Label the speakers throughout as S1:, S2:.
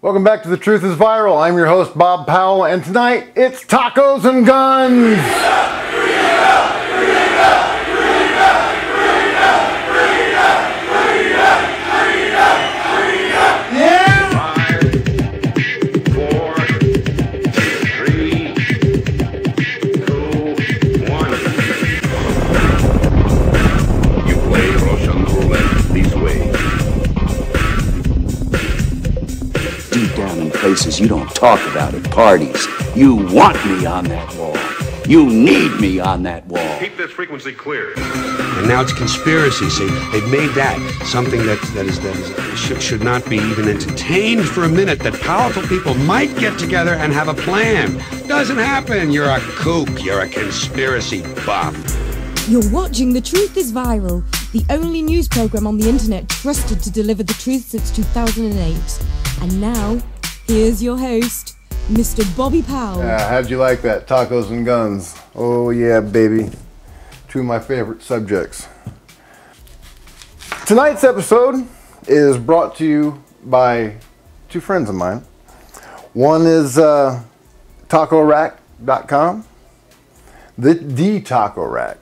S1: Welcome back to The Truth is Viral. I'm your host, Bob Powell, and tonight it's tacos and guns.
S2: Places you don't talk about at parties. You want me on that wall. You need me on that wall.
S3: Keep this frequency clear.
S4: And now it's conspiracy. See, they've made that something that should not be even entertained for a minute. That powerful people might get together and have a plan. Doesn't happen. You're a kook. You're a conspiracy buff.
S5: You're watching The Truth is Viral, the only news program on the internet trusted to deliver the truth since 2008. And now, here's your host, Mr. Bobby Powell.
S1: How'd you like that? Tacos and guns. Oh yeah, baby. Two of my favorite subjects. Tonight's episode is brought to you by two friends of mine. One is TacoRack.com. The Taco Rack.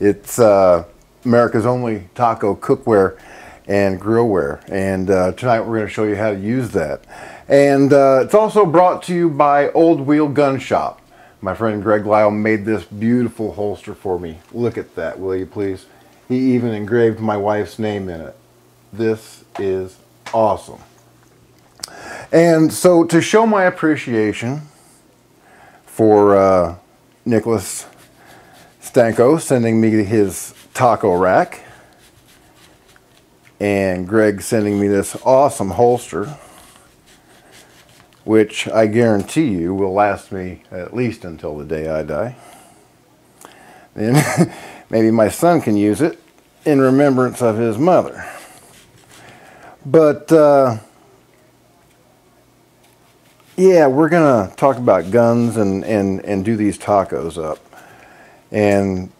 S1: It's America's only taco cookware and grillware. And tonight we're going to show you how to use that. And it's also brought to you by Old Wheel Gun Shop. My friend Greg Lyle made this beautiful holster for me. Look at that, will you please? He even engraved my wife's name in it. This is awesome. And so to show my appreciation for Nicholas Stanko sending me his taco rack, and Greg sending me this awesome holster, which I guarantee you will last me at least until the day I die. Then maybe my son can use it in remembrance of his mother. But yeah, we're gonna talk about guns and do these tacos up and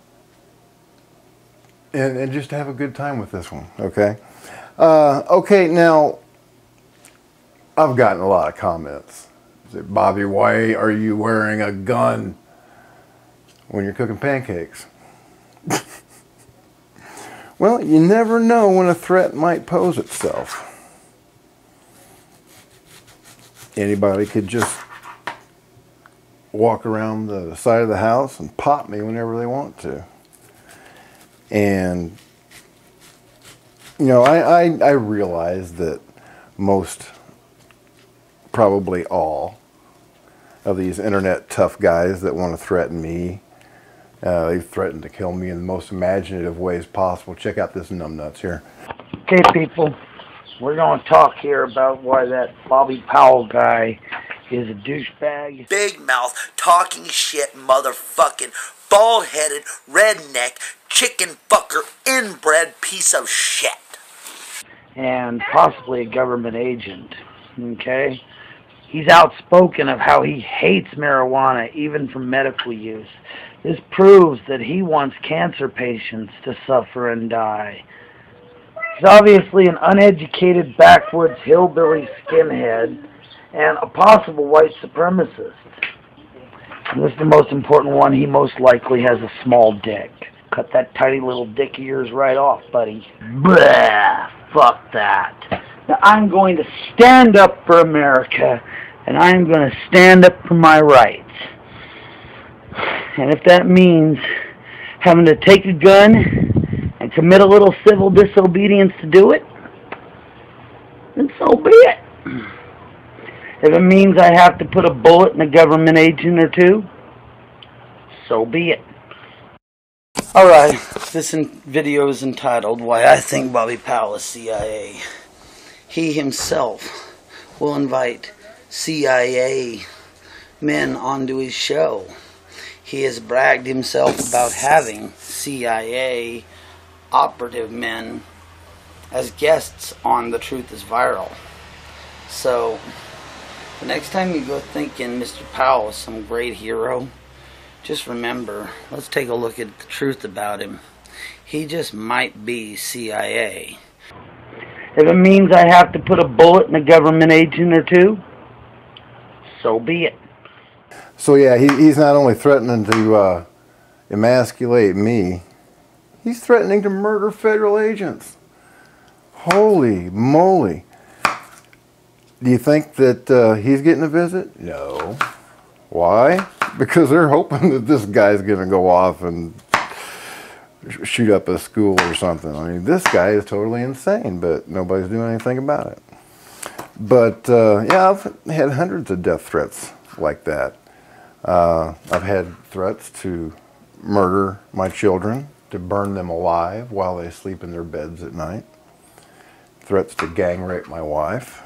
S1: just have a good time with this one, okay? Okay, now I've gotten a lot of comments. Say, Bobby, why are you wearing a gun when you're cooking pancakes? Well, you never know when a threat might pose itself. Anybody could just walk around the side of the house and pop me whenever they want to. And, you know, I realize that most, probably all, of these internet tough guys that want to threaten me, they've threatened to kill me in the most imaginative ways possible. Check out this numbnuts here.
S6: Okay, people, we're going to talk here about why that Bobby Powell guy is a douchebag.
S7: Big mouth, talking shit, motherfucking, bald-headed, redneck, chicken fucker, inbred piece of shit.
S6: And possibly a government agent, okay? He's outspoken of how he hates marijuana, even for medical use. This proves that he wants cancer patients to suffer and die. He's obviously an uneducated, backwoods, hillbilly skinhead and a possible white supremacist. And this is the most important one. He most likely has a small dick. Cut that tiny little dick of yours right off, buddy. Blah! Fuck that. Now, I'm going to stand up for America, and I'm going to stand up for my rights. And if that means having to take a gun and commit a little civil disobedience to do it, then so be it. If it means I have to put a bullet in a government agent or two, so be it. Alright, this video is entitled, Why I Think Bobby Powell is CIA. He himself will invite CIA men onto his show. He has bragged himself about having CIA operative men as guests on The Truth is Viral. So, the next time you go thinking Mr. Powell is some great hero, just remember, let's take a look at the truth about him. He just might be CIA. If it means I have to put a bullet in a government agent or two, so be it.
S1: So yeah, he's not only threatening to emasculate me, he's threatening to murder federal agents. Holy moly. Do you think that he's getting a visit? No. Why? Because they're hoping that this guy's going to go off and shoot up a school or something. I mean, this guy is totally insane, but nobody's doing anything about it. But yeah, I've had hundreds of death threats like that. I've had threats to murder my children, to burn them alive while they sleep in their beds at night. Threats to gang rape my wife.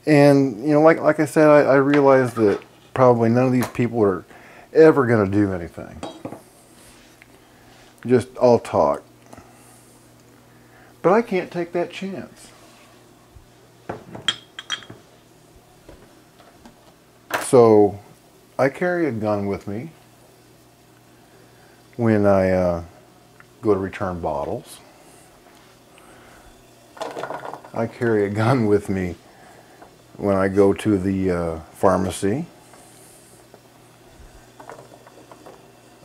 S1: And, you know, like I said, I realize that probably none of these people are ever going to do anything. Just all talk. But I can't take that chance. So I carry a gun with me when I go to return bottles. I carry a gun with me when I go to the pharmacy.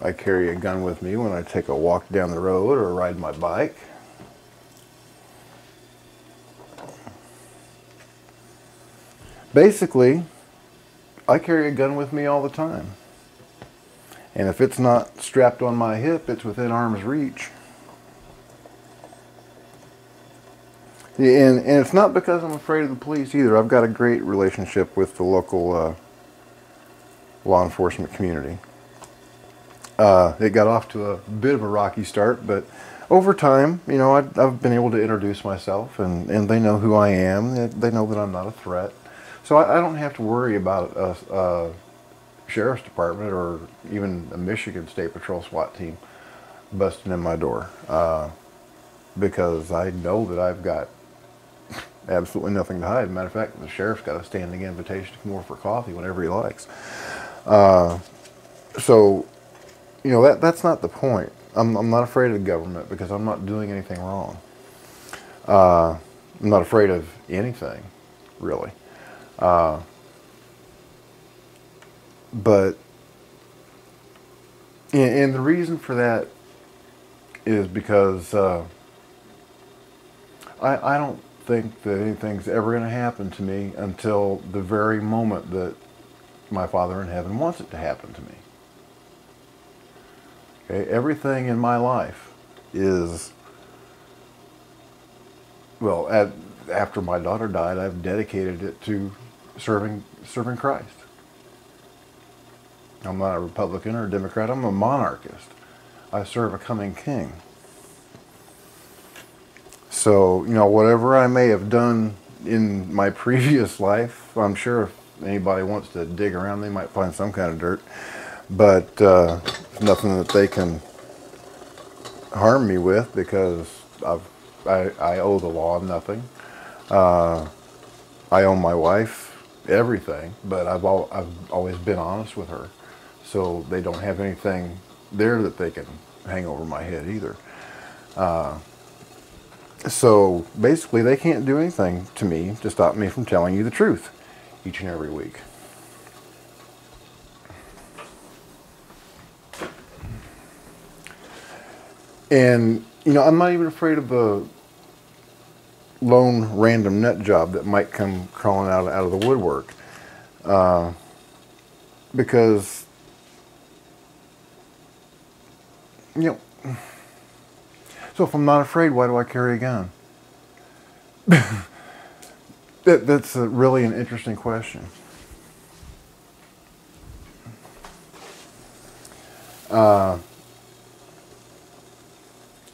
S1: I carry a gun with me when I take a walk down the road or ride my bike. Basically, I carry a gun with me all the time. And if it's not strapped on my hip, it's within arm's reach. And it's not because I'm afraid of the police either. I've got a great relationship with the local law enforcement community. It got off to a bit of a rocky start, but over time, you know, I've been able to introduce myself, and they know who I am. They know that I'm not a threat. So I don't have to worry about a sheriff's department or even a Michigan State Patrol SWAT team busting in my door, because I know that I've got absolutely nothing to hide. Matter of fact, the sheriff's got a standing invitation to come over for coffee whenever he likes. So, you know, that's not the point. I'm not afraid of the government because I'm not doing anything wrong. I'm not afraid of anything, really. But, and the reason for that is because I don't think that anything's ever going to happen to me until the very moment that my Father in heaven wants it to happen to me. Okay, everything in my life is, well, after my daughter died, I've dedicated it to serving Christ. I'm not a Republican or a Democrat. I'm a monarchist. I serve a coming king. So, you know, whatever I may have done in my previous life, I'm sure if anybody wants to dig around, they might find some kind of dirt. But nothing that they can harm me with, because I owe the law nothing. I owe my wife everything, but I've always been honest with her, so they don't have anything there that they can hang over my head either. So basically, they can't do anything to me to stop me from telling you the truth each and every week. And, you know, I'm not even afraid of the lone random nut job that might come crawling out of the woodwork. Because, you know, so if I'm not afraid, why do I carry a gun? That's really an interesting question.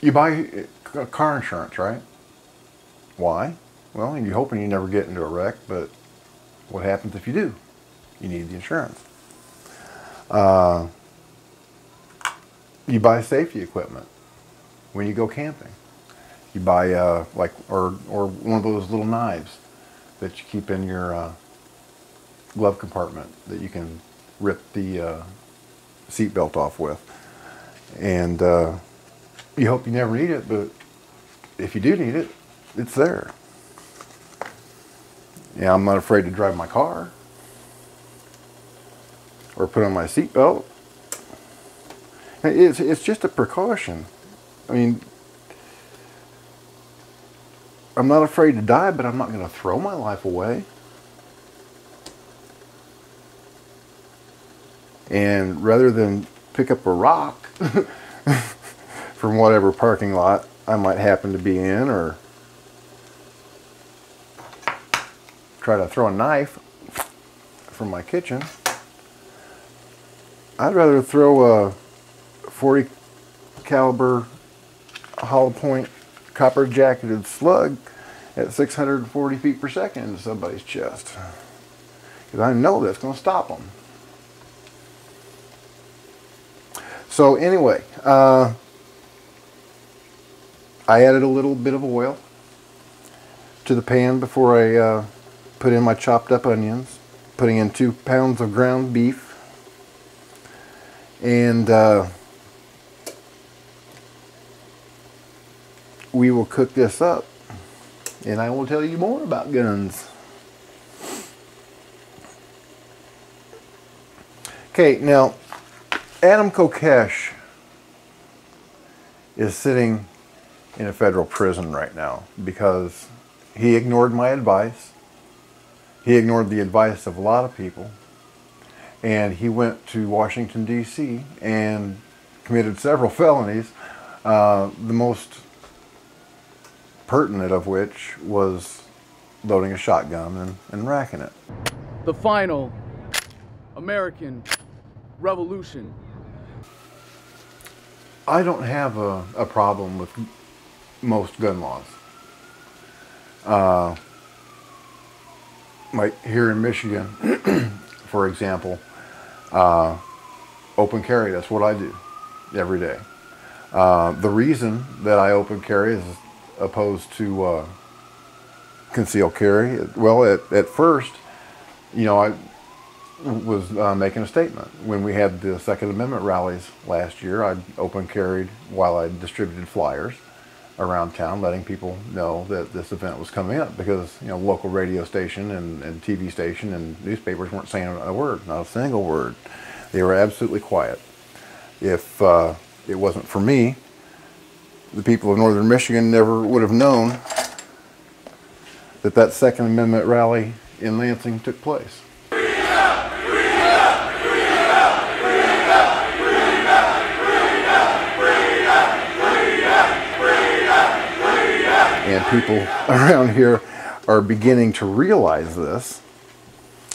S1: You buy car insurance, right? Why? Well, you're hoping you never get into a wreck, but what happens if you do? You need the insurance. You buy safety equipment when you go camping. You buy like or one of those little knives that you keep in your glove compartment that you can rip the seatbelt off with. And you hope you never need it, but if you do need it, it's there. Yeah, I'm not afraid to drive my car or put on my seatbelt. It's just a precaution. I mean, I'm not afraid to die, but I'm not going to throw my life away. And rather than pick up a rock from whatever parking lot I might happen to be in, or try to throw a knife from my kitchen, I'd rather throw a 40 caliber hollow point copper jacketed slug at 640 feet per second into somebody's chest, because I know that's going to stop them. So anyway, I added a little bit of oil to the pan before I put in my chopped up onions, putting in 2 pounds of ground beef, and we will cook this up, and I will tell you more about guns. Okay, now Adam Kokesh is sitting in a federal prison right now because he ignored my advice. He ignored the advice of a lot of people, and he went to Washington, D.C. and committed several felonies, the most pertinent of which was loading a shotgun and racking it.
S3: The final American Revolution.
S1: I don't have a problem with most gun laws. Like here in Michigan, for example, open carry, that's what I do every day. The reason that I open carry as opposed to concealed carry, well, at first, you know, I was making a statement. When we had the Second Amendment rallies last year, I open carried while I distributed flyers around town, letting people know that this event was coming up, because, you know, local radio station and TV station and newspapers weren't saying a word, not a single word. They were absolutely quiet. If it wasn't for me, the people of northern Michigan never would have known that that Second Amendment rally in Lansing took place. And people around here are beginning to realize this.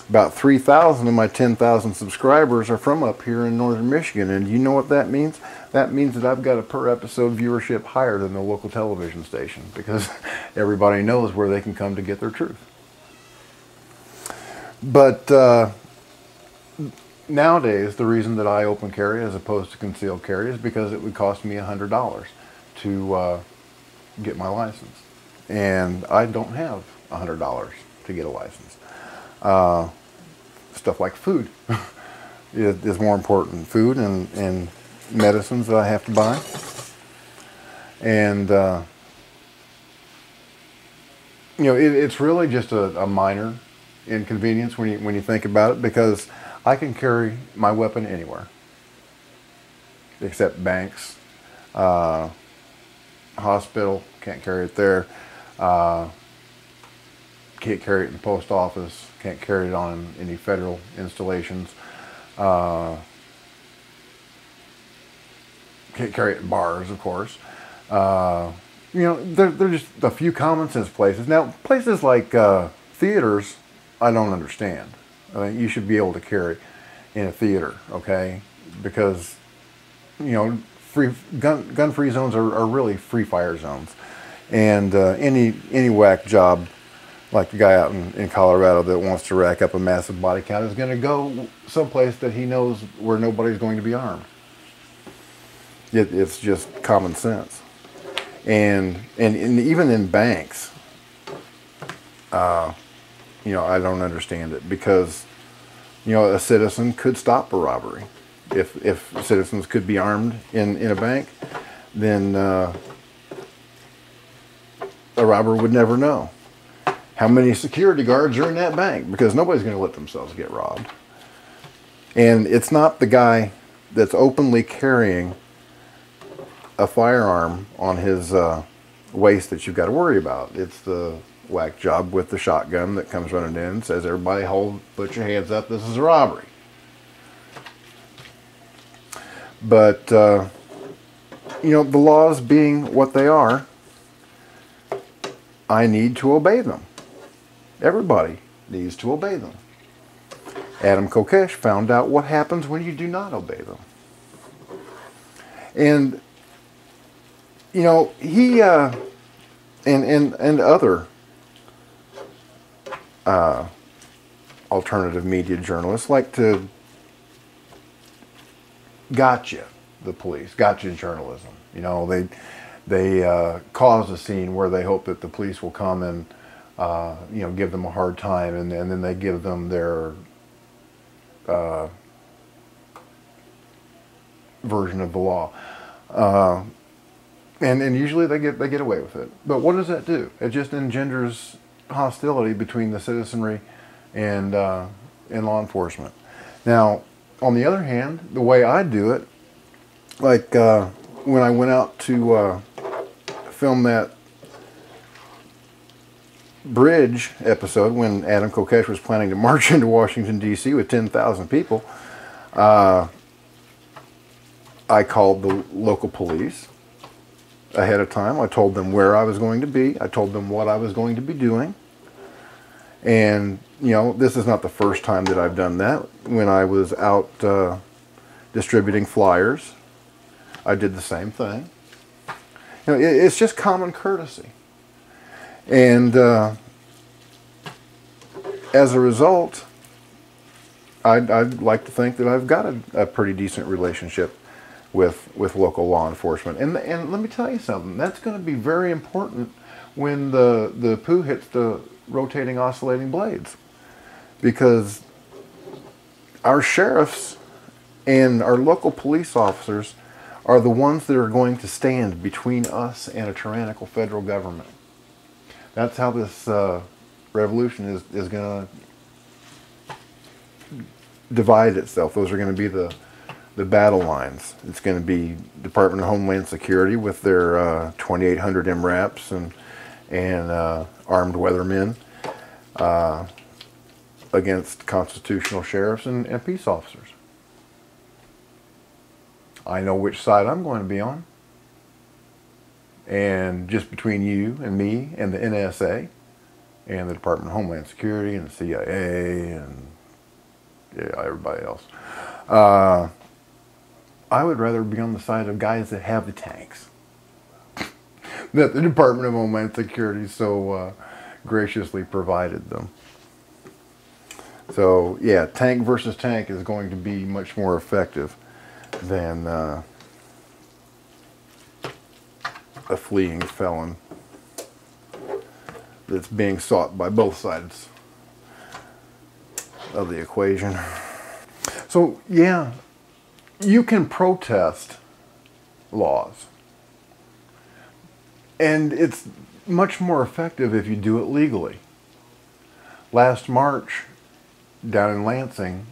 S1: About 3,000 of my 10,000 subscribers are from up here in northern Michigan, and you know what that means? That means that I've got a per episode viewership higher than the local television station, because everybody knows where they can come to get their truth. But nowadays, the reason that I open carry as opposed to concealed carry is because it would cost me $100 to get my license, and I don't have $100 to get a license. Stuff like food is more important. Food and medicines that I have to buy, and you know, it's really just a minor inconvenience when you think about it, because I can carry my weapon anywhere except banks, hospital, can't carry it there, can't carry it in the post office, can't carry it on any federal installations, can't carry it in bars, of course. You know, they're just a few common sense places. Now, places like theaters, I don't understand. I mean, you should be able to carry in a theater, okay? Because, you know, gun-free zones are really free fire zones, and any whack job like the guy out in Colorado that wants to rack up a massive body count is going to go someplace that he knows where nobody's going to be armed. It's just common sense, and even in banks, you know, I don't understand it, because, you know, a citizen could stop a robbery. If citizens could be armed in a bank, then a robber would never know how many security guards are in that bank, because nobody's going to let themselves get robbed. And it's not the guy that's openly carrying a firearm on his waist that you've got to worry about. It's the whack job with the shotgun that comes running in and says, everybody put your hands up, this is a robbery. But, you know, the laws being what they are, I need to obey them. Everybody needs to obey them. Adam Kokesh found out what happens when you do not obey them. And, you know, he and other alternative media journalists like to gotcha the police, gotcha journalism. You know, they cause a scene where they hope that the police will come and you know, give them a hard time, and then they give them their version of the law, and usually they get away with it. But what does that do? It just engenders hostility between the citizenry and law enforcement. Now, on the other hand, the way I do it, like when I went out to film that bridge episode, when Adam Kokesh was planning to march into Washington, D.C. with 10,000 people, I called the local police ahead of time. I told them where I was going to be. I told them what I was going to be doing. And, you know, this is not the first time that I've done that. When I was out distributing flyers, I did the same thing. You know, it's just common courtesy. And as a result, I'd like to think that I've got a pretty decent relationship with local law enforcement. And let me tell you something, that's going to be very important when the poo hits the rotating oscillating blades. Because our sheriffs and our local police officers are the ones that are going to stand between us and a tyrannical federal government. That's how this revolution is going to divide itself. Those are going to be the battle lines. It's going to be Department of Homeland Security with their 2,800 MRAPs and armed weathermen against constitutional sheriffs and peace officers. I know which side I'm going to be on. And just between you and me and the NSA and the Department of Homeland Security and the CIA and yeah, everybody else, I would rather be on the side of guys that have the tanks that the Department of Homeland Security so graciously provided them. So yeah, tank versus tank is going to be much more effective than a fleeing felon that's being sought by both sides of the equation. So yeah, you can protest laws, and it's much more effective if you do it legally. Last March, down in Lansing,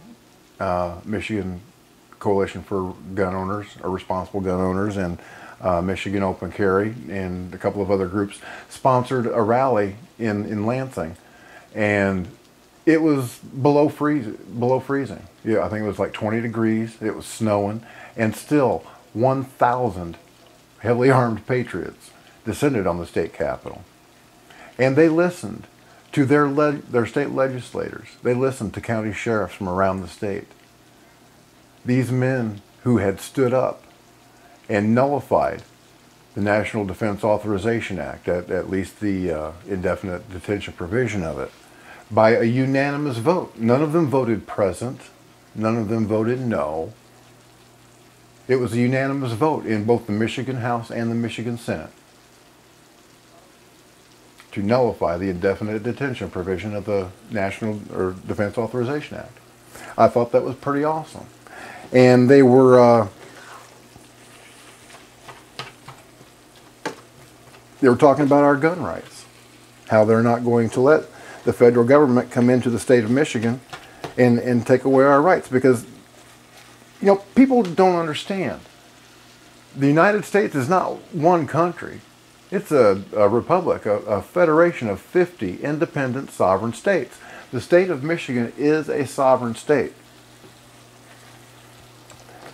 S1: Michigan Coalition for Gun Owners, or Responsible Gun Owners, and Michigan Open Carry, and a couple of other groups sponsored a rally in Lansing, and it was below freezing. Yeah, I think it was like 20 degrees. It was snowing, and still 1,000 heavily armed patriots descended on the state capitol, and they listened to their state legislators. They listened to county sheriffs from around the state. These men who had stood up and nullified the National Defense Authorization Act, at least the indefinite detention provision of it, by a unanimous vote. None of them voted present. None of them voted no. It was a unanimous vote in both the Michigan House and the Michigan Senate to nullify the indefinite detention provision of the National Defense Authorization Act. I thought that was pretty awesome. And they were they were talking about our gun rights, how they're not going to let the federal government come into the state of Michigan and take away our rights, because, you know, people don't understand. The United States is not one country. It's a republic, a federation of 50 independent sovereign states. The state of Michigan is a sovereign state.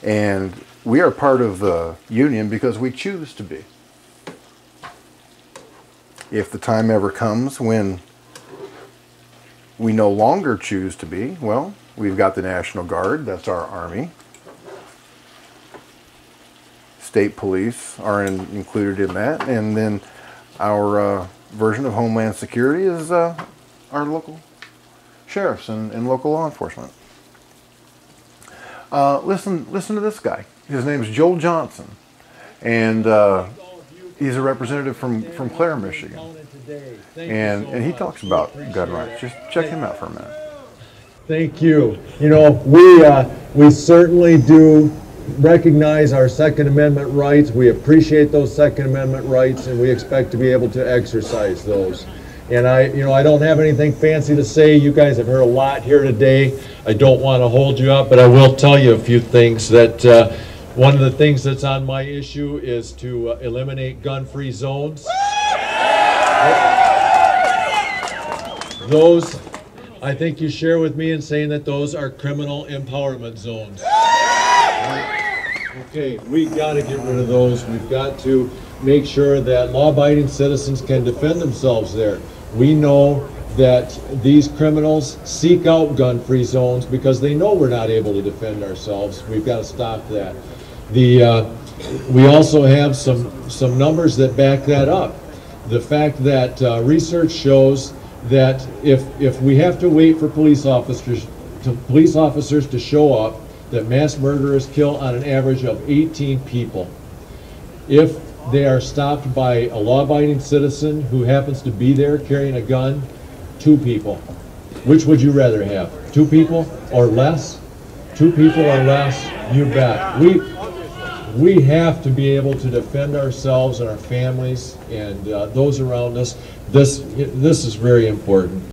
S1: And we are part of the Union because we choose to be. If the time ever comes when we no longer choose to be, well, we've got the National Guard, that's our Army. State police are included in that, and then our version of Homeland Security is our local sheriffs and local law enforcement. Listen to this guy. His name is Joel Johnson, and he's a representative from Clare, Michigan, and he talks about gun rights. Just check him out for a minute.
S8: Thank you. You know, we certainly do recognize our Second Amendment rights. We appreciate those Second Amendment rights, and we expect to be able to exercise those. And I don't have anything fancy to say. You guys have heard a lot here today. I don't want to hold you up, but I will tell you a few things. That one of the things that's on my issue is to eliminate gun-free zones. Those, I think you share with me in saying that those are criminal empowerment zones. Okay, we got to get rid of those. We've got to make sure that law-abiding citizens can defend themselves there. We know that these criminals seek out gun-free zones because they know we're not able to defend ourselves. We've got to stop that. We also have some numbers that back that up. The fact that research shows that if we have to wait for police officers to show up, that mass murderers kill on an average of 18 people. If they are stopped by a law-abiding citizen who happens to be there carrying a gun, 2 people. Which would you rather have? 2 people or less? 2 people or less? You bet. We have to be able to defend ourselves and our families and those around us. This is very important.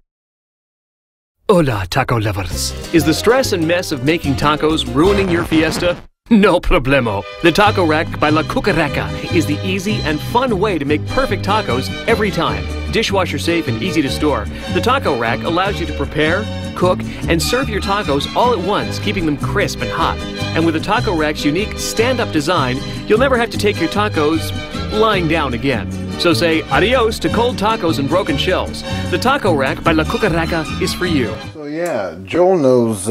S9: Hola, taco lovers. Is the stress and mess of making tacos ruining your fiesta? No problemo. The Taco Rack by La Cucaracha is the easy and fun way to make perfect tacos every time. Dishwasher safe and easy to store, the Taco Rack allows you to prepare, cook, and serve your tacos all at once, keeping them crisp and hot. And with the Taco Rack's unique stand-up design, you'll never have to take your tacos lying down again. So say adios to cold tacos and broken shells. The Taco Rack by La Cucaracha is for you.
S1: So yeah, Joel knows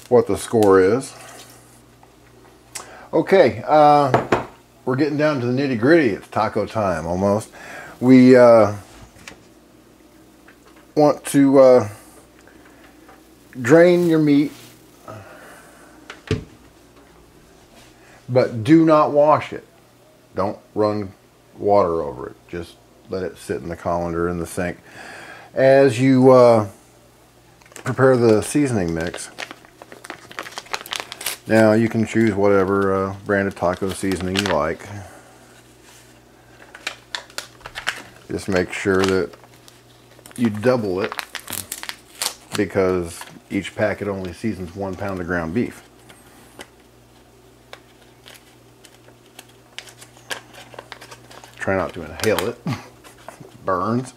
S1: what the score is. Okay, we're getting down to the nitty-gritty. It's taco time almost. We want to drain your meat, but do not wash it. Don't run water over it. Just let it sit in the colander in the sink. As you prepare the seasoning mix, now you can choose whatever brand of taco seasoning you like. Just make sure that you double it, because each packet only seasons 1 pound of ground beef. Try not to inhale it. Burns.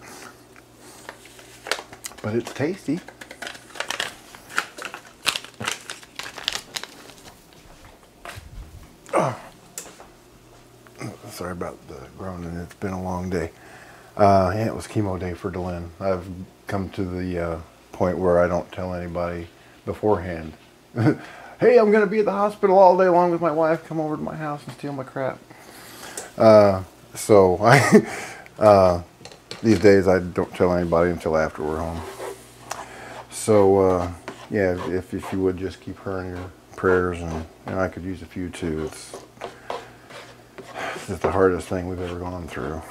S1: But it's tasty. Oh. Sorry about the groaning. It's been a long day. Yeah, it was chemo day for Delyn. I've come to the point where I don't tell anybody beforehand. Hey, I'm going to be at the hospital all day long with my wife. Come over to my house and steal my crap. So I these days I don't tell anybody until after we're home. So yeah, if you would just keep her in your prayers, and I could use a few too. It's the hardest thing we've ever gone through.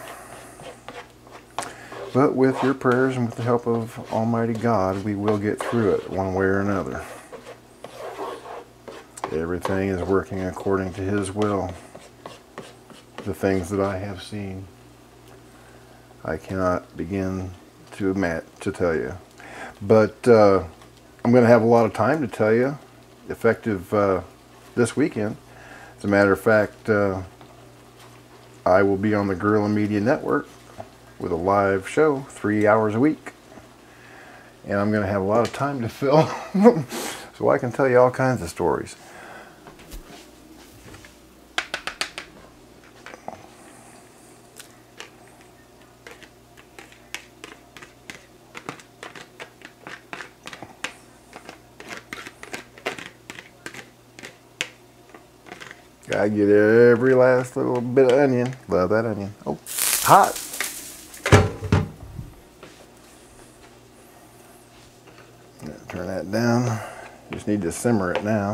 S1: But with your prayers and with the help of Almighty God, we will get through it one way or another. Everything is working according to His will. the things that I have seen. I cannot begin to tell you. But I'm going to have a lot of time to tell you, effective this weekend. As a matter of fact, I will be on the Guerrilla Media Network with a live show 3 hours a week. And I'm going to have a lot of time to fill, so I can tell you all kinds of stories. Gotta get every last little bit of onion. Love that onion. Oh, hot. Turn that down. Just need to simmer it now.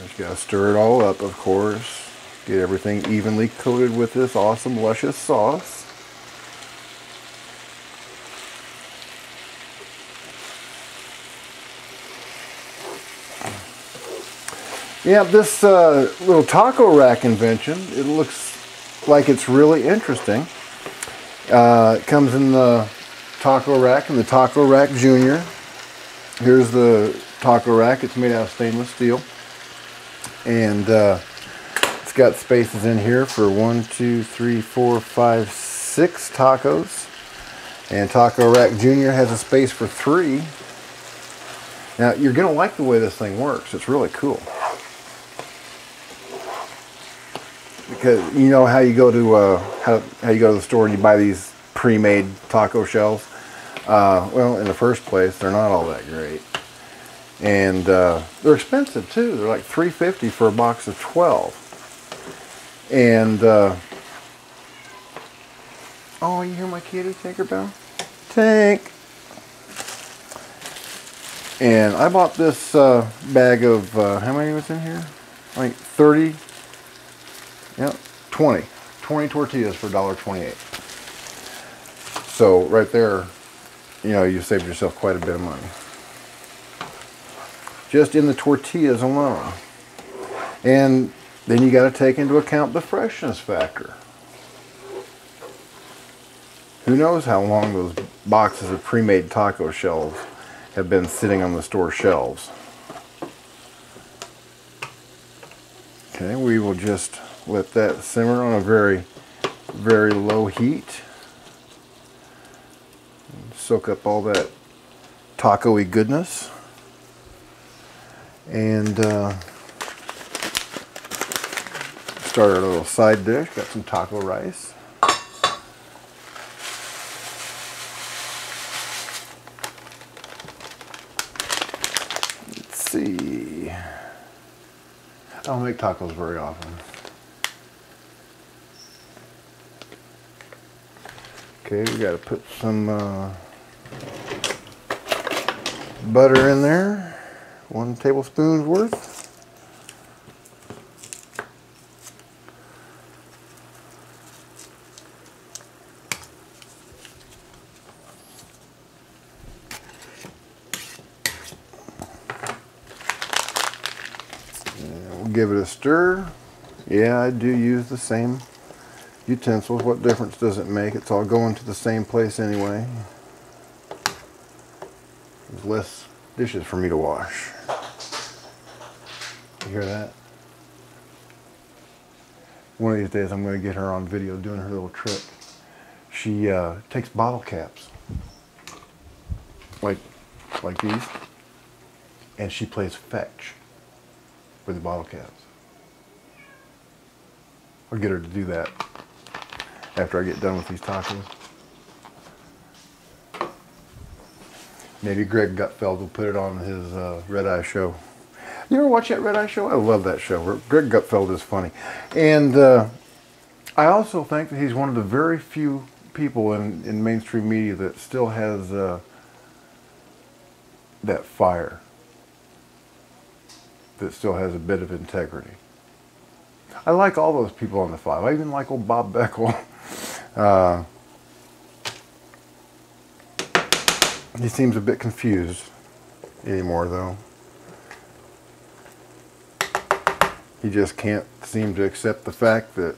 S1: Just gotta stir it all up, of course. Get everything evenly coated with this awesome, luscious sauce. Yeah, this little taco rack invention, it looks like it's really interesting. It comes in the taco rack and the taco rack junior. Here's the taco rack. It's made out of stainless steel. And it's got spaces in here for 1, 2, 3, 4, 5, 6 tacos. And taco rack junior has a space for 3. Now, you're going to like the way this thing works. It's really cool. Because you know how you go to how you go to the store and you buy these pre-made taco shells. Well, in the first place, they're not all that great, and they're expensive too. They're like $3.50 for a box of 12. And oh, you hear my kitty, Tinkerbell? Tink. And I bought this bag of how many was in here? Like 30. Yep, 20 tortillas for $1.28. So right there, you know, you saved yourself quite a bit of money. Just in the tortillas alone. And then you got to take into account the freshness factor. Who knows how long those boxes of pre-made taco shells have been sitting on the store shelves. Okay, we will just let that simmer on a very, very low heat. Soak up all that taco-y goodness. And start our little side dish. Got some taco rice. Let's see. I don't make tacos very often. Okay, we got to put some butter in there, 1 tablespoon worth. And we'll give it a stir. Yeah, I do use the same utensils. What difference does it make? It's all going to the same place anyway. There's less dishes for me to wash. You hear that? One of these days I'm going to get her on video doing her little trick. She takes bottle caps like these, and she plays fetch with the bottle caps. I'll get her to do that after I get done with these tacos. Maybe Greg Gutfeld will put it on his Red Eye show. You ever watch that Red Eye show? I love that show. Greg Gutfeld is funny. And I also think that he's one of the very few people in mainstream media that still has that fire. That still has a bit of integrity. I like all those people on the file. I even like old Bob Beckel. He seems a bit confused anymore, though. He just can't seem to accept the fact that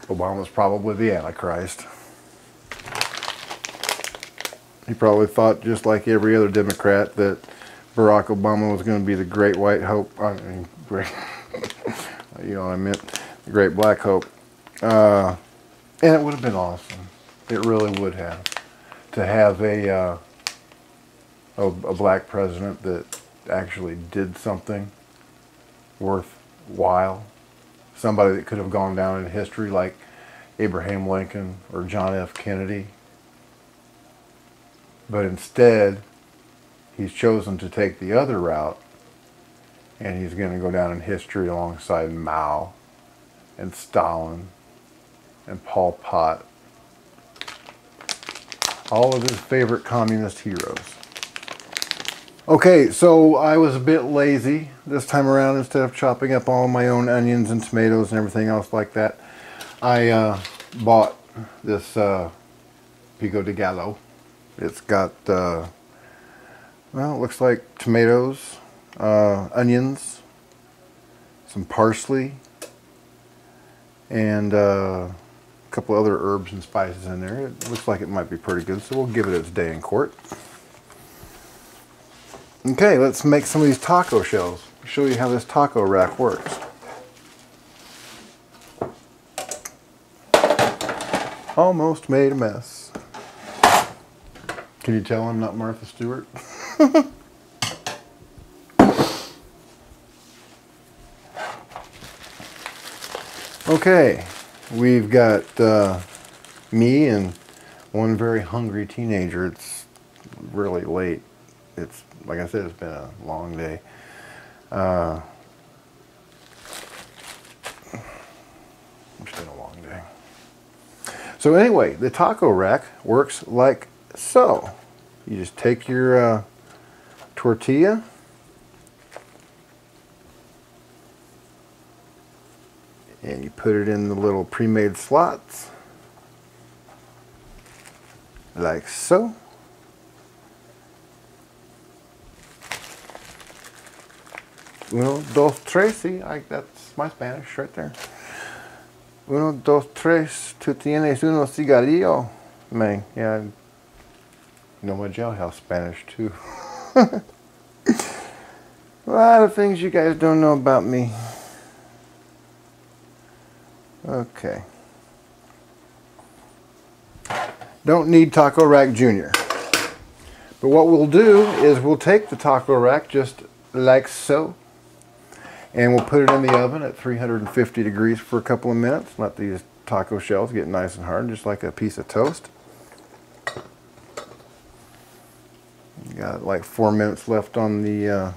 S1: Obama's probably the Antichrist. He probably thought, just like every other Democrat, that Barack Obama was going to be the great white hope. I mean, great, you know what I meant, the great black hope. And it would have been awesome. It really would have. To have a black president that actually did something worthwhile. Somebody that could have gone down in history like Abraham Lincoln or John F. Kennedy. But instead, he's chosen to take the other route, and he's going to go down in history alongside Mao and Stalin and Pol Pot. All of his favorite communist heroes. Okay, so I was a bit lazy this time around. Instead of chopping up all my own onions and tomatoes and everything else like that, I bought this Pico de Gallo. It's got, well, it looks like tomatoes, onions, some parsley, and a couple other herbs and spices in there. It looks like it might be pretty good, so we'll give it its day in court. Okay, let's make some of these taco shells. I'll show you how this taco rack works. Almost made a mess. Can you tell I'm not Martha Stewart? Okay, we've got me and one very hungry teenager. It's really late. It's, like I said, it's been a long day. It's been a long day. So anyway, the taco rack works like so. You just take your tortilla, and you put it in the little pre-made slots, like so. Uno, dos, tres, see, that's my Spanish right there. Uno, dos, tres, tú tienes uno cigarrillo. Man, yeah, I know my jailhouse Spanish too. A lot of things you guys don't know about me. Okay. Don't need Taco Rack Jr. But what we'll do is we'll take the taco rack just like so, and we'll put it in the oven at 350 degrees for a couple of minutes. Let these taco shells get nice and hard, just like a piece of toast. Got like 4 minutes left on the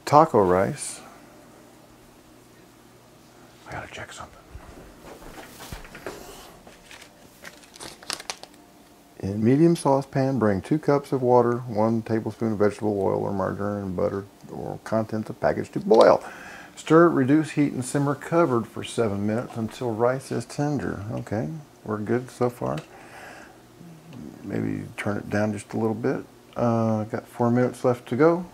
S1: taco rice. I gotta check something. In medium saucepan, bring 2 cups of water, 1 tablespoon of vegetable oil or margarine and butter or contents of package to boil. Stir, reduce heat, and simmer covered for 7 minutes until rice is tender. Okay, we're good so far. Maybe turn it down just a little bit. Got 4 minutes left to go.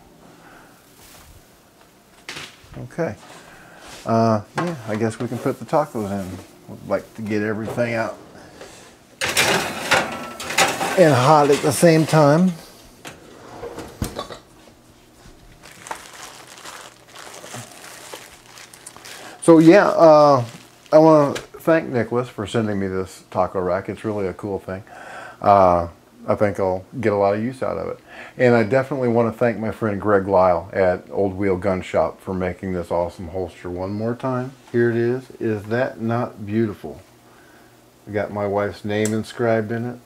S1: Okay. Yeah, I guess we can put the tacos in. I'd like to get everything out and hot at the same time. So yeah, I want to thank Nicholas for sending me this taco rack. It's really a cool thing. I think I'll get a lot of use out of it. And I definitely want to thank my friend Greg Lyle at Old Wheel Gun Shop for making this awesome holster one more time. Here it is. Is that not beautiful? I got my wife's name inscribed in it.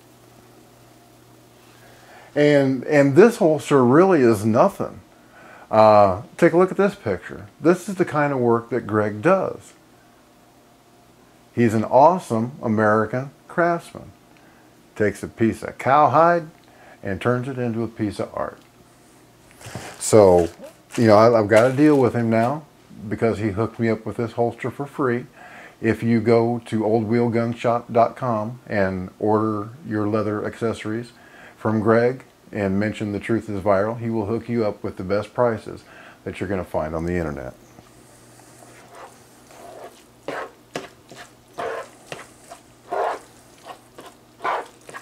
S1: And this holster really is nothing. Take a look at this picture. This is the kind of work that Greg does. He's an awesome American craftsman. Takes a piece of cowhide and turns it into a piece of art. So you know, I've got a deal with him now because he hooked me up with this holster for free. If you go to oldwheelgunshop.com and order your leather accessories from Greg and mention The Truth is Viral, he will hook you up with the best prices that you're going to find on the internet.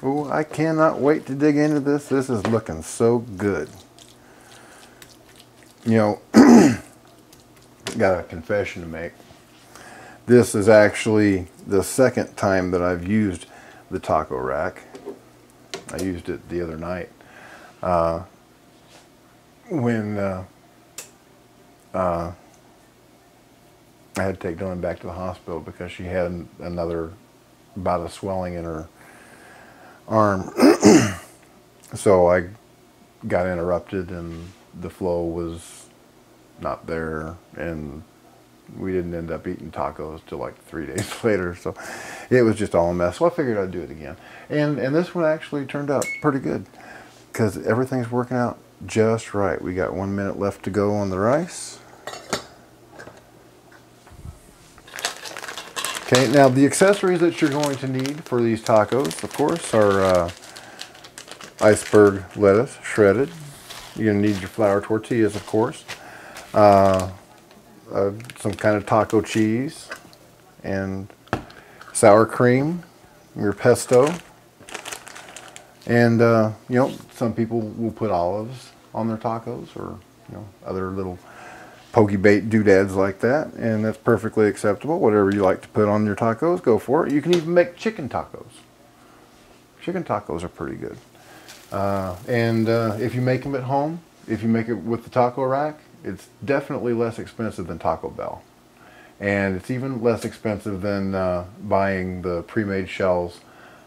S1: Oh, I cannot wait to dig into this. This is looking so good. You know, got a confession to make. This is actually the second time that I've used the taco rack. I used it the other night when I had to take Dylan back to the hospital because she had another bout of swelling in her arm. So I got interrupted and the flow was not there, and we didn't end up eating tacos till like 3 days later. So it was just all a mess. So I figured I'd do it again. And this one actually turned out pretty good because everything's working out just right. We got 1 minute left to go on the rice. Okay, now the accessories that you're going to need for these tacos, of course, are iceberg lettuce, shredded. You're going to need your flour tortillas, of course. Some kind of taco cheese and sour cream, your pesto, and you know, some people will put olives on their tacos, or you know, other little pokey bait doodads like that, and that's perfectly acceptable. Whatever you like to put on your tacos, go for it. You can even make chicken tacos. Chicken tacos are pretty good. If you make them at home, if you make it with the taco rack, it's definitely less expensive than Taco Bell. And it's even less expensive than buying the pre-made shells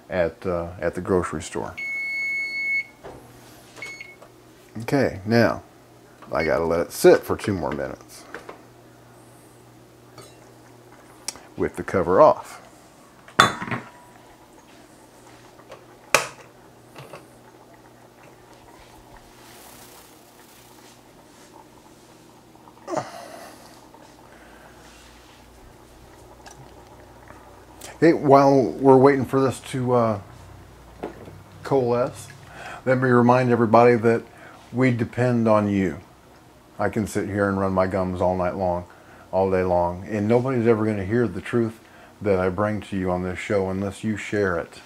S1: at the grocery store. Okay, now I gotta let it sit for 2 more minutes with the cover off. Okay, while we're waiting for this to coalesce, let me remind everybody that we depend on you. I can sit here and run my gums all night long, all day long, and nobody's ever going to hear the truth that I bring to you on this show unless you share it.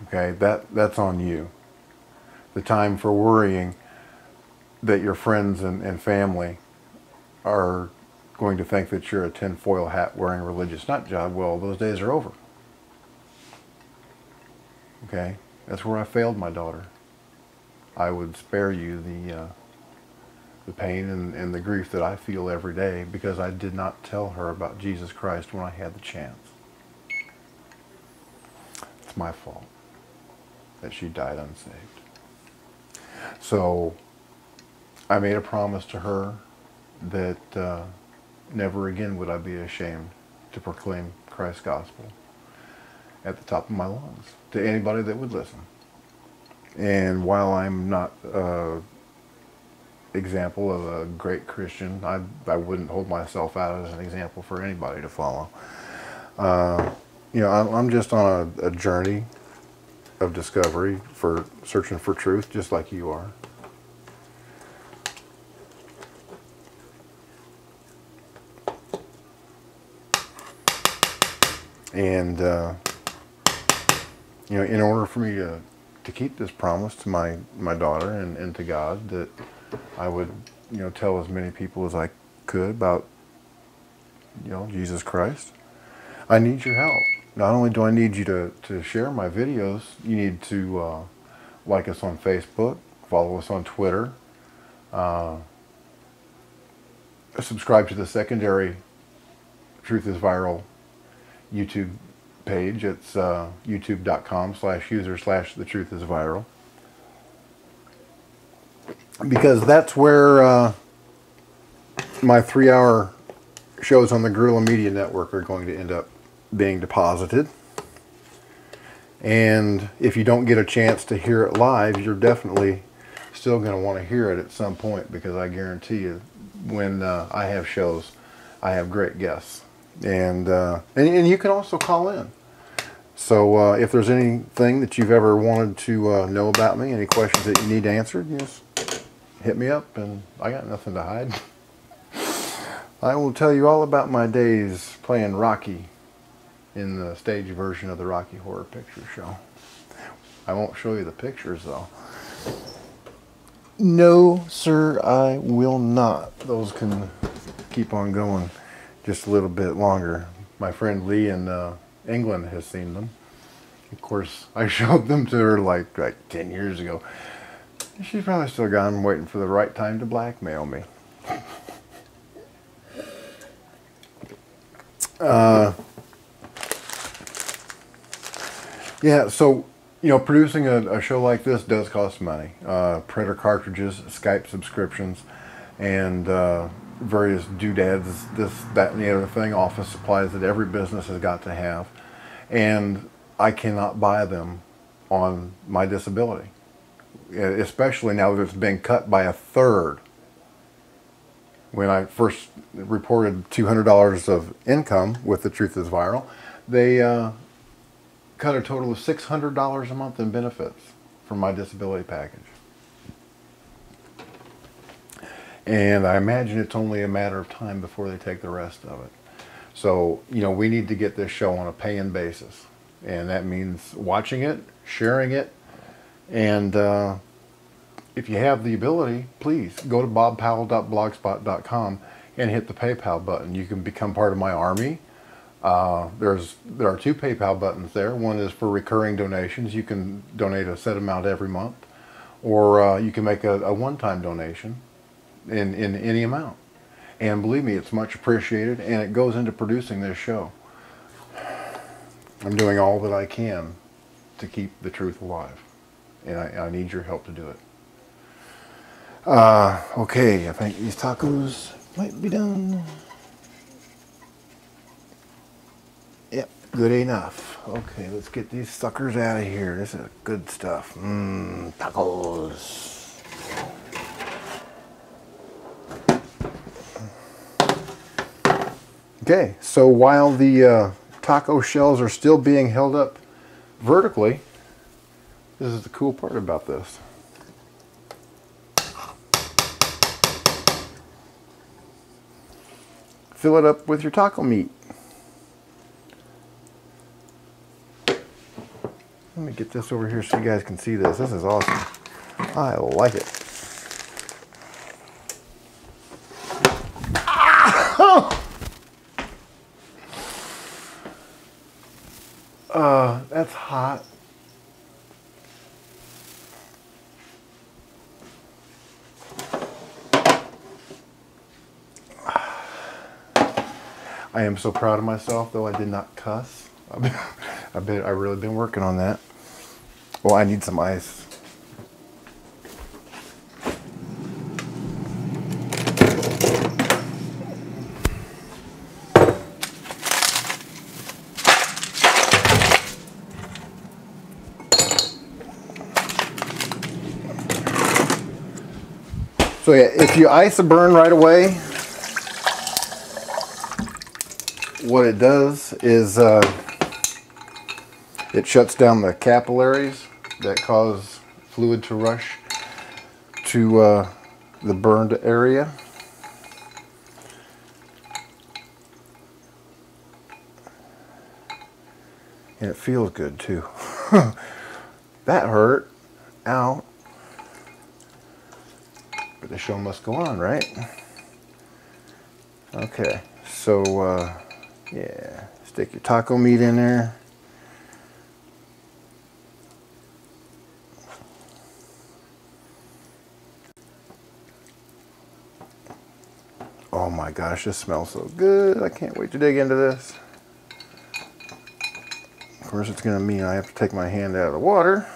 S1: Okay, that's on you. The time for worrying that your friends and family are going to think that you're a tinfoil hat wearing religious nut job, well, those days are over. Okay, that's where I failed my daughter. I would spare you the pain and the grief that I feel every day because I did not tell her about Jesus Christ when I had the chance. It's my fault that she died unsaved. So I made a promise to her that never again would I be ashamed to proclaim Christ's gospel at the top of my lungs to anybody that would listen. And while I'm not an example of a great Christian, I wouldn't hold myself out as an example for anybody to follow. You know, I'm just on a journey of discovery, for searching for truth, just like you are. And you know, in order for me to keep this promise to my daughter and to God, that I would, you know, tell as many people as I could about, you know, Jesus Christ, I need your help. Not only do I need you to share my videos, you need to like us on Facebook, follow us on Twitter, subscribe to the secondary Truth is Viral YouTube page. It's youtube.com/user/The Truth is Viral. Because that's where my 3-hour shows on the Guerrilla Media Network are going to end up being deposited. And if you don't get a chance to hear it live, you're definitely still going to want to hear it at some point, because I guarantee you, when I have shows, I have great guests, and you can also call in. So if there's anything that you've ever wanted to know about me, any questions that you need answered, just hit me up, and I got nothing to hide. I will tell you all about my days playing Rocky in the stage version of the Rocky Horror Picture Show. I won't show you the pictures, though. No, sir, I will not. Those can keep on going just a little bit longer. My friend Lee in England has seen them. Of course, I showed them to her like 10 years ago. She's probably still gone waiting for the right time to blackmail me. Yeah, so, you know, producing a show like this does cost money. Printer cartridges, Skype subscriptions, and various doodads, this, that, and the other thing, office supplies that every business has got to have. And I cannot buy them on my disability, especially now that it's been cut by a third. When I first reported $200 of income with The Truth is Viral, they cut a total of $600 a month in benefits from my disability package. And I imagine it's only a matter of time before they take the rest of it. So, you know, we need to get this show on a pay-in basis. And that means watching it, sharing it, and if you have the ability, please go to bobpowell.blogspot.com and hit the PayPal button. You can become part of my army. There are two PayPal buttons there. One is for recurring donations. You can donate a set amount every month, or you can make a one-time donation in any amount. And believe me, it's much appreciated, and it goes into producing this show. I'm doing all that I can to keep the truth alive, and I need your help to do it. Okay, I think these tacos might be done. Yep, good enough. Okay, let's get these suckers out of here. This is good stuff. Tacos. Okay, so while the taco shells are still being held up vertically, this is the cool part about this. Fill it up with your taco meat. Let me get this over here so you guys can see this. This is awesome. I like it. That's hot. I am so proud of myself, though I did not cuss. I've really been working on that. Well, I need some ice. So yeah, if you ice a burn right away, what it does is it shuts down the capillaries that cause fluid to rush to the burned area. And it feels good too. That hurt. Ow. But the show must go on, right? Okay, so yeah, stick your taco meat in there. Oh my gosh, this smells so good. I can't wait to dig into this. Of course, it's going to mean I have to take my hand out of the water.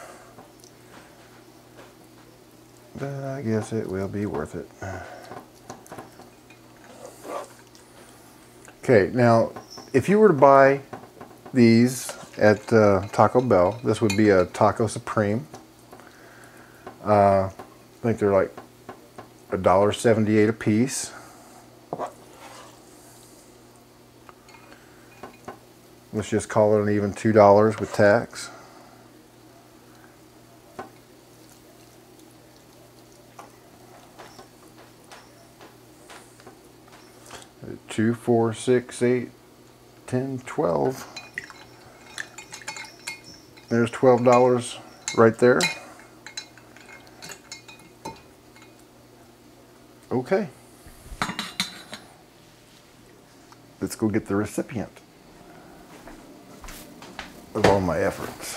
S1: But I guess it will be worth it. Okay, now if you were to buy these at Taco Bell, this would be a Taco Supreme. I think they're like $1.78 a piece. Let's just call it an even $2 with tax. Two, 4, 6, 8, 10, 12. There's $12 right there. Okay. Let's go get the recipient of all my efforts.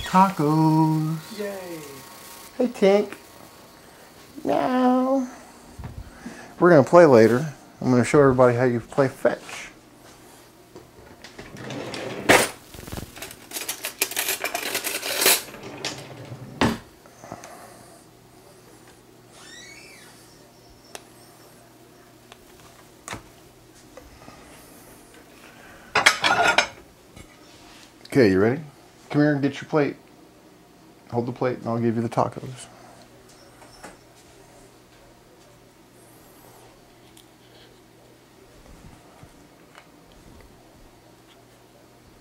S1: Tacos. Yay. Hey, Tink. Meow. We're going to play later. I'm going to show everybody how you play fetch. Okay, you ready? Come here and get your plate. Hold the plate and I'll give you the tacos.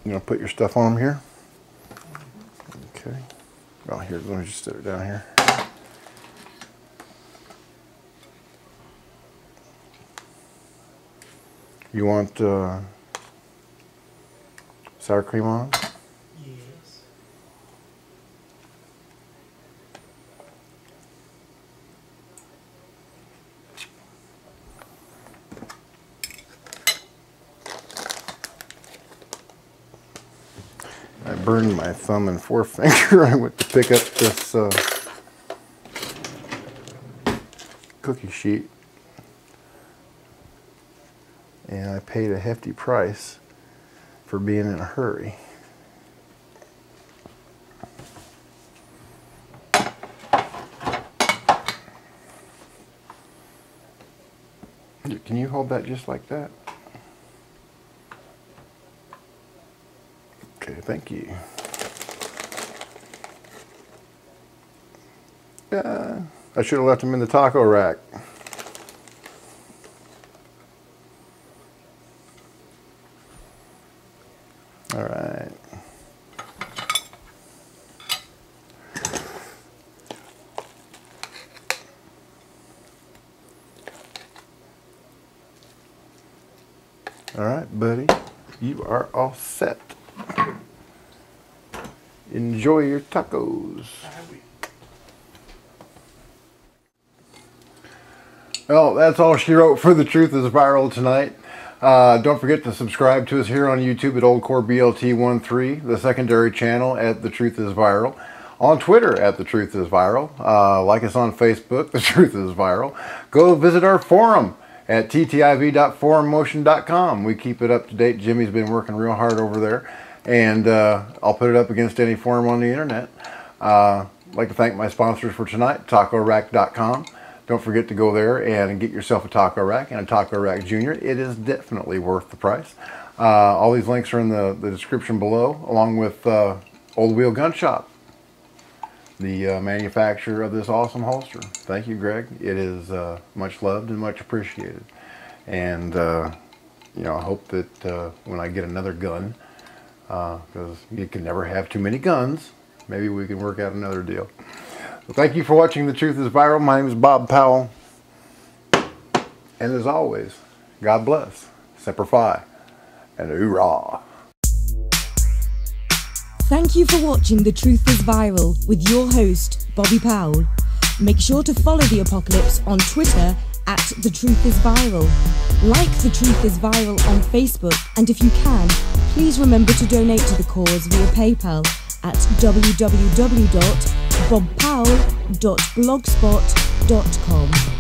S1: You gonna put your stuff on them here? Okay. Oh, here, let me just set it down here. You want sour cream on?
S10: Yes.
S1: I burned my thumb and forefinger. I went to pick up this cookie sheet, and I paid a hefty price for being in a hurry. Can you hold that just like that? Okay, thank you. I should have left them in the taco rack. All right. All right, buddy. You are all set. Enjoy your tacos. Well, that's all she wrote for The Truth is Viral tonight. Don't forget to subscribe to us here on YouTube at Oldcore BLT13, the secondary channel at The Truth is Viral. On Twitter at The Truth is Viral. Like us on Facebook, The Truth is Viral. Go visit our forum at ttiv.forummotion.com. We keep it up to date. Jimmy's been working real hard over there. And I'll put it up against any forum on the internet. I'd like to thank my sponsors for tonight, TacoRack.com. Don't forget to go there and get yourself a taco rack and a taco rack junior. It is definitely worth the price. All these links are in the description below, along with Old Wheel Gun Shop, the manufacturer of this awesome holster. Thank you, Greg. It is much loved and much appreciated. And you know, I hope that when I get another gun, because you can never have too many guns, maybe we can work out another deal. So thank you for watching The Truth is Viral. My name is Bob Powell. And as always, God bless, Semper Fi, and hoorah.
S5: Thank you for watching The Truth is Viral with your host, Bobby Powell. Make sure to follow The Apocalypse on Twitter at The Truth is Viral. Like The Truth is Viral on Facebook, and if you can, please remember to donate to the cause via PayPal at www.bobpowell.blogspot.com.